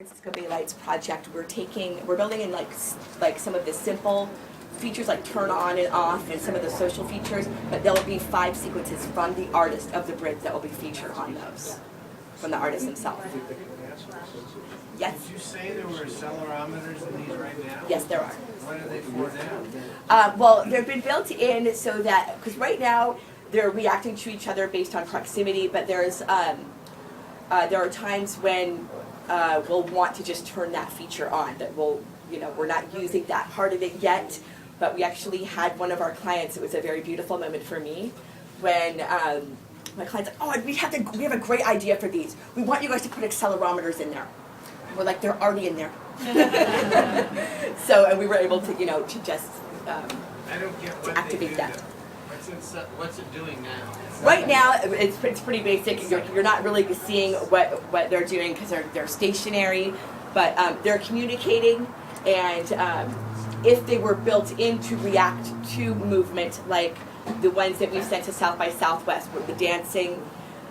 Francisco Bay Lights project, we're building in like some of the simple features like turn on and off and some of the social features, but there will be 5 sequences from the artist of the bridge that will be featured on those, from the artist himself. Yes? Did you say there were accelerometers in these right now? Yes, there are. What are they for now? Well, they've been built in so that, because right now they're reacting to each other based on proximity, but there are times when we'll want to just turn that feature on. That we're not using that part of it yet, but we actually had one of our clients. It was a very beautiful moment for me when my client's like, "Oh, we have a great idea for these. We want you guys to put accelerometers in there." We're like, "They're already in there." So, and we were able to, to just I don't get what activate they do that. What's it doing now? Right now, it's pretty basic. You're not really seeing what they're doing because they're stationary, but they're communicating. And if they were built in to react to movement, like the ones that we've sent to South by Southwest, where the dancing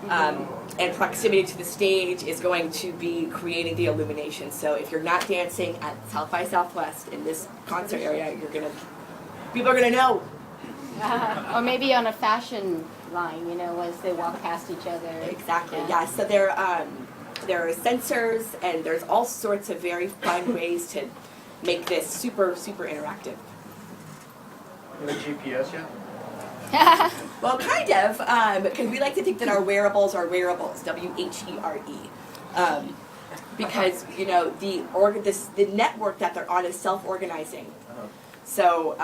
and proximity to the stage is going to be creating the illumination. So if you're not dancing at South by Southwest in this concert area, people are gonna know. Or maybe on a fashion line, as they walk past each other. Exactly, yeah. So there are sensors, and there's all sorts of very fun ways to make this super, super interactive. Any GPS yet? Well, kind of, because we like to think that our wearables are wearables, W-H-E-R-E. Because, the network that they're on is self-organizing. So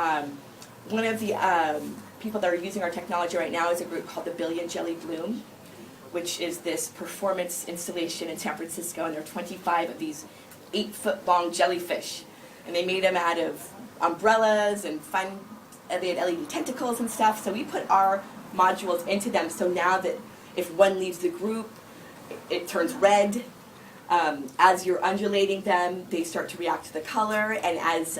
one of the people that are using our technology right now is a group called the Billion Jelly Bloom, which is this performance installation in San Francisco, and there are 25 of these 8-foot-long jellyfish. And they made them out of umbrellas and fun, they had LED tentacles and stuff, so we put our modules into them, so now that if one leaves the group, it turns red. As you're undulating them, they start to react to the color, and as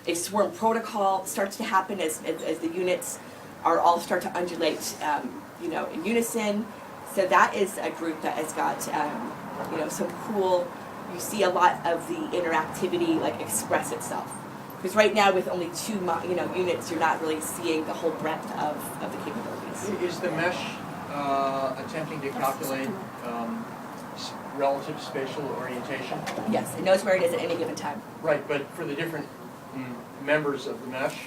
a swarm protocol starts to happen, as the units all start to undulate, in unison. So that is a group that has got, some cool. You see a lot of the interactivity express itself. Because right now, with only 2 units, you're not really seeing the whole breadth of the capabilities. Is the mesh attempting to calculate relative spatial orientation? Yes, it knows where it is at any given time. Right, but for the different members of the mesh,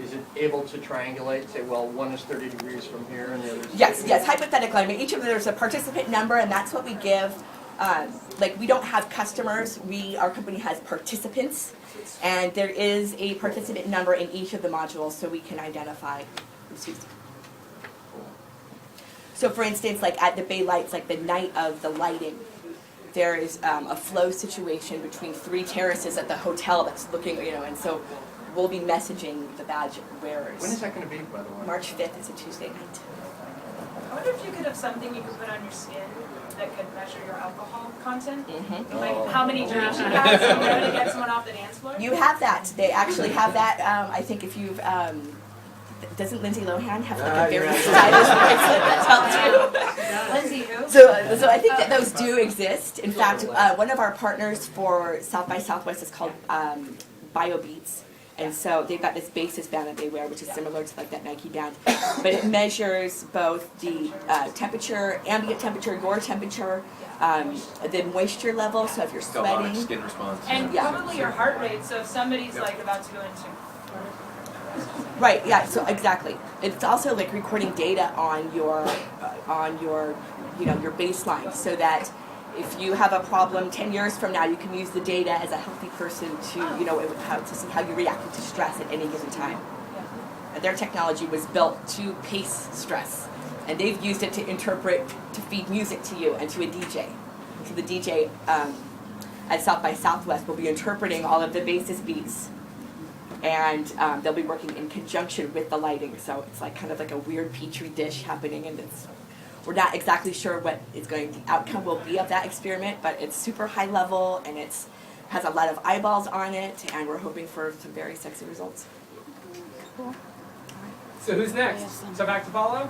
is it able to triangulate, say, well, one is 30 degrees from here and the other is... Yes, hypothetically. I mean, each of them, there's a participant number, and that's what we give. We don't have customers. Our company has participants, and there is a participant number in each of the modules, so we can identify who's using. So, for instance, at the Bay Lights, the night of the lighting, there is a flow situation between 3 terraces at the hotel that's looking, and so we'll be messaging the badge wearers. When is that going to be, by the way? March 5th is a Tuesday night. I wonder if you could have something you could put on your skin that could measure your alcohol content. Mm-hmm. Like how many drinks you have, so to get someone off the dance floor. You have that. They actually have that. I think if you've, doesn't Lindsay Lohan have a very stylish bracelet that tells you? Lindsay who? So I think that those do exist. In fact, one of our partners for South by Southwest is called BioBeats. And so they've got this Basis band that they wear, which is similar to that Nike band. But it measures both the temperature, ambient temperature, your temperature, the moisture level, so if you're sweating. Skin response. And probably your heart rate, so if somebody's about to go into... Right, yeah, so exactly. It's also recording data on your your baseline, so that if you have a problem 10 years from now, you can use the data as a healthy person to, to see how you reacted to stress at any given time. And their technology was built to pace stress, and they've used it to feed music to you and to a DJ. So the DJ at South by Southwest will be interpreting all of the Basis beats, and they'll be working in conjunction with the lighting. So it's kind of a weird petri dish happening, and we're not exactly sure what the outcome will be of that experiment, but it's super high level, and has a lot of eyeballs on it, and we're hoping for some very sexy results. Cool. So who's next? So back to Paulo?